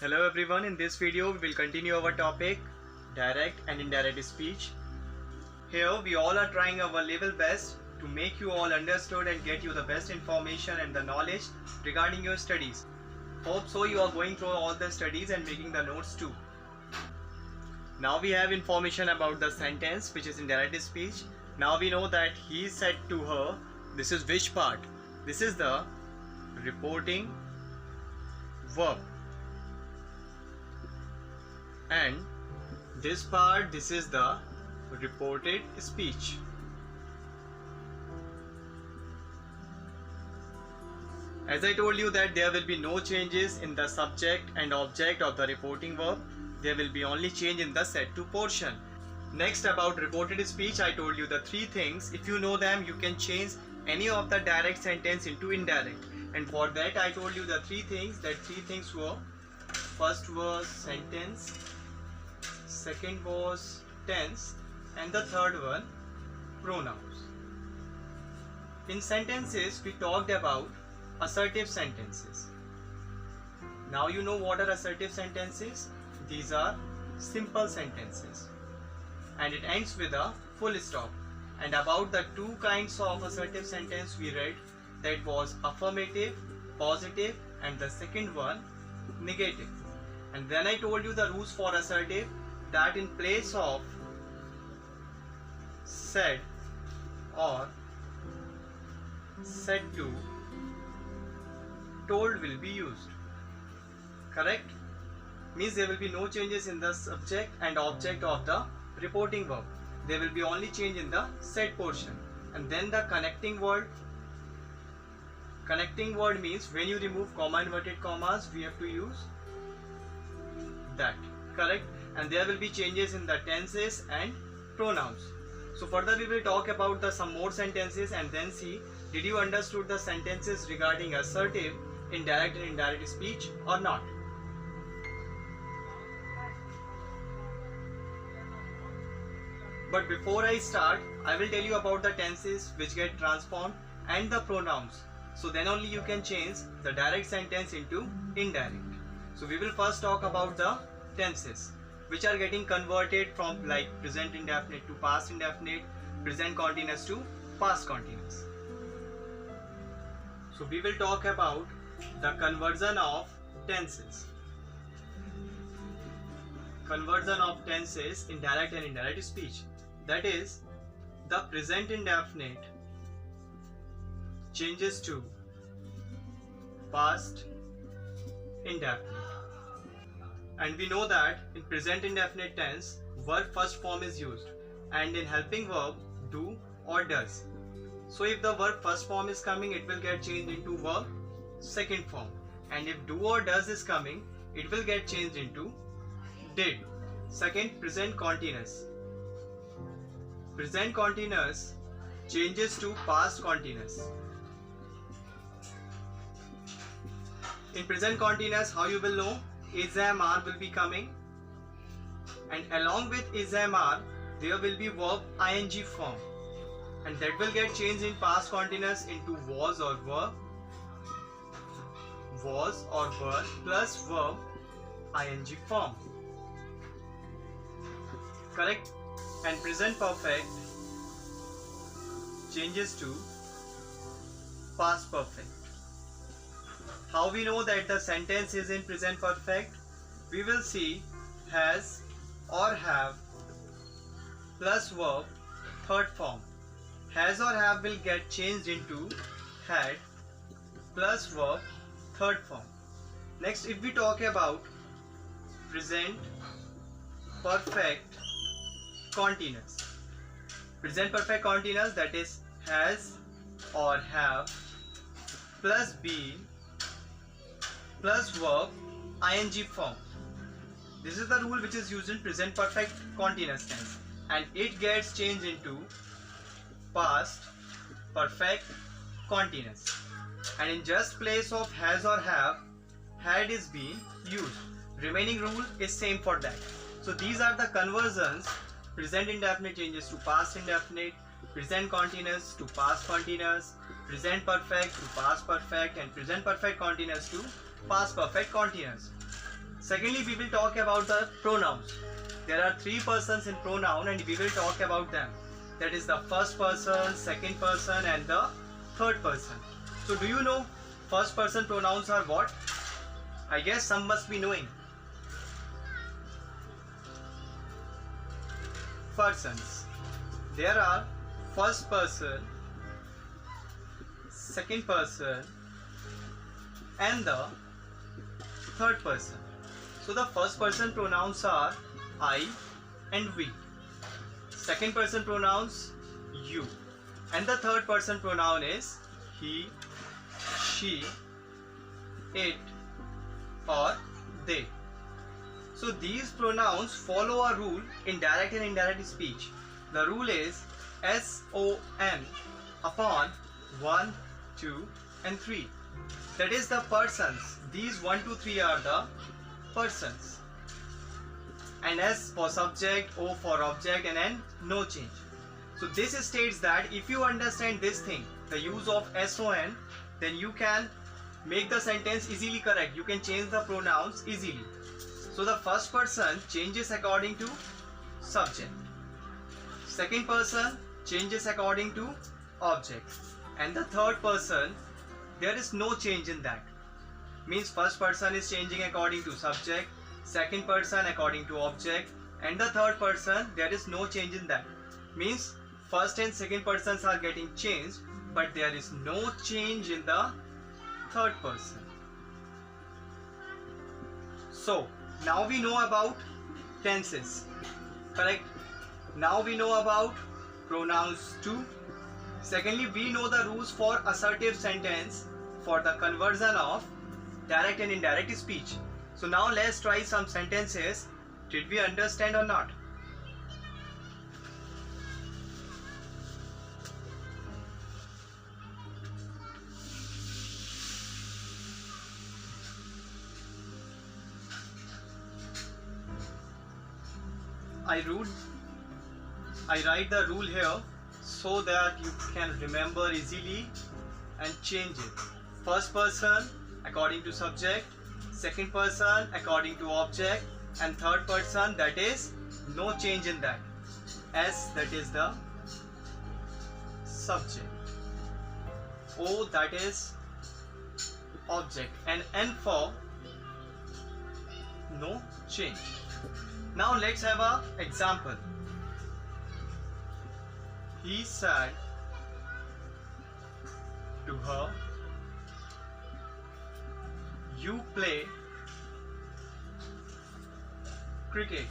Hello everyone, in this video we will continue our topic direct and indirect speech. Here we all are trying our level best to make you all understood and get you the best information and the knowledge regarding your studies. Hope so you are going through all the studies and making the notes too. Now we have information about the sentence which is indirect speech. Now we know that he said to her, this is which part? This is the reporting verb. And this part, this is the reported speech. As I told you that there will be no changes in the subject and object of the reporting verb. There will be only change in the said to portion. Next, about reported speech, I told you the three things. If you know them, you can change any of the direct sentence into indirect. And for that I told you the three things. That three things were, first was sentence, second was tense, and the third one pronouns. In sentences we talked about assertive sentences. Now you know what are assertive sentences. These are simple sentences and it ends with a full stop. And about the two kinds of assertive sentence we read, that was affirmative, positive, and the second one negative. And then I told you the rules for assertive, that in place of said or said to, told will be used. Correct? Means there will be no changes in the subject and object of the reporting verb. There will be only change in the said portion. And then the connecting word. Connecting word means when you remove comma inverted commas, we have to use that. Correct? And there will be changes in the tenses and pronouns. So further we will talk about some more sentences and then see, did you understood the sentences regarding assertive, indirect and indirect speech or not? But before I start, I will tell you about the tenses which get transformed and the pronouns. So then only you can change the direct sentence into indirect. So we will first talk about the tenses which are getting converted from like present indefinite to past indefinite, present continuous to past continuous. So we will talk about the conversion of tenses. Conversion of tenses in direct and indirect speech. That is, the present indefinite changes to past indefinite. And we know that in present indefinite tense, verb first form is used, and in helping verb, do or does. So if the verb first form is coming, it will get changed into verb second form. And if do or does is coming, it will get changed into did. Second, present continuous. Present continuous changes to past continuous. In present continuous, how you will know? Is am are will be coming, and along with is am are there will be verb ing form, and that will get changed in past continuous into was or were plus verb ing form. Correct? And present perfect changes to past perfect. How we know that the sentence is in present perfect? We will see has or have plus verb third form. Has or have will get changed into had plus verb third form. Next, if we talk about present perfect continuous. Present perfect continuous, that is has or have plus been plus verb ing form. This is the rule which is used in present perfect continuous tense, and it gets changed into past perfect continuous. And in just place of has or have, had is being used. Remaining rule is same for that. So these are the conversions. Present indefinite changes to past indefinite, present continuous to past continuous, present perfect to past perfect, and present perfect continuous to past perfect continuous. Secondly, we will talk about the pronouns. There are three persons in pronoun and we will talk about them. That is the first person, second person and the third person. So do you know first person pronouns are what? I guess some must be knowing. Persons. There are first person, second person and the third person. So the first person pronouns are I and we. Second person pronouns you. And the third person pronoun is he, she, it or they. So these pronouns follow a rule in direct and indirect speech. The rule is SON upon 1, 2 and 3. That is the persons. These 1, 2, 3 are the persons. And S for subject, O for object and N no change. So this states that if you understand this thing, the use of SON, then you can make the sentence easily correct. You can change the pronouns easily. So the first person changes according to subject. Second person changes according to object. And the third person, there is no change in that. Means first person is changing according to subject, second person according to object, and the third person, there is no change in that. Means first and second persons are getting changed, but there is no change in the third person. So now we know about tenses, correct? Now we know about pronouns too. Secondly, we know the rules for assertive sentence for the conversion of direct and indirect speech. So now let's try some sentences. Did we understand or not? I write the rule here so that you can remember easily and change it. First person according to subject, second person according to object, and third person, that is no change in that. S, that is the subject. O, that is object, and N for no change. Now let's have an example. He said to her, "You play cricket."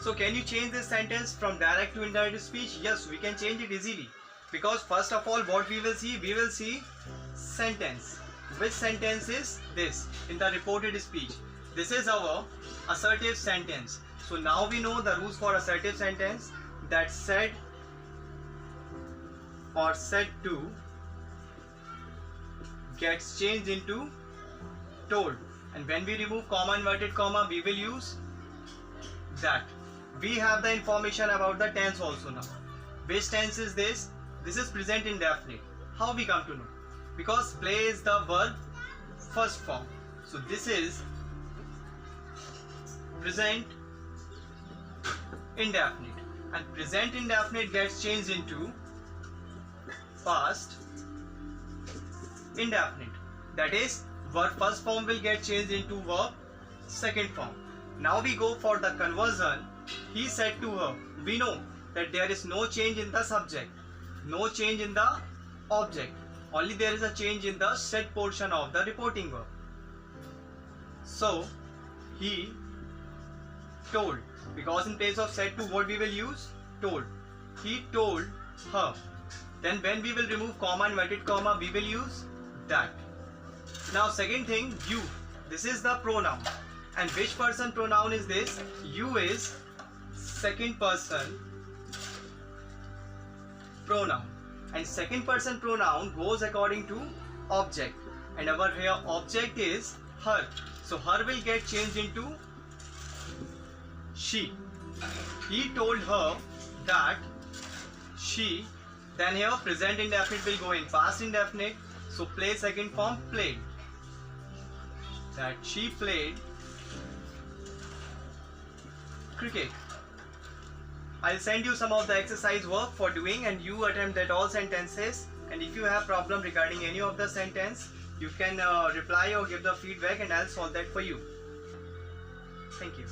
So can you change this sentence from direct to indirect speech? Yes, we can change it easily. Because first of all, what we will see? We will see sentence. Which sentence is this in the reported speech? This is our assertive sentence. So now we know the rules for assertive sentence, that said or said to gets changed into told. And when we remove comma, inverted comma, we will use that. We have the information about the tense also now. Which tense is this? This is present indefinite. How we come to know? Because play is the verb first form. So this is present indefinite. And present indefinite gets changed into past indefinite. That is, verb first form will get changed into verb second form. Now we go for the conversion. He said to her. We know that there is no change in the subject, no change in the object. Only there is a change in the said portion of the reporting verb. So he told, because in place of said to, what we will use? Told. He told her. Then when we will remove comma, inverted comma, we will use that. Now second thing, you. This is the pronoun. And which person pronoun is this? You is second person pronoun. And second person pronoun goes according to object. And our here object is her. So her will get changed into she. He told her that she. Then here present indefinite will go in past indefinite. So play second form, played. that she played cricket. I'll send you some of the exercise work for doing, and you attempt at all sentences, and if you have problem regarding any of the sentence, you can reply or give the feedback and I'll solve that for you. Thank you.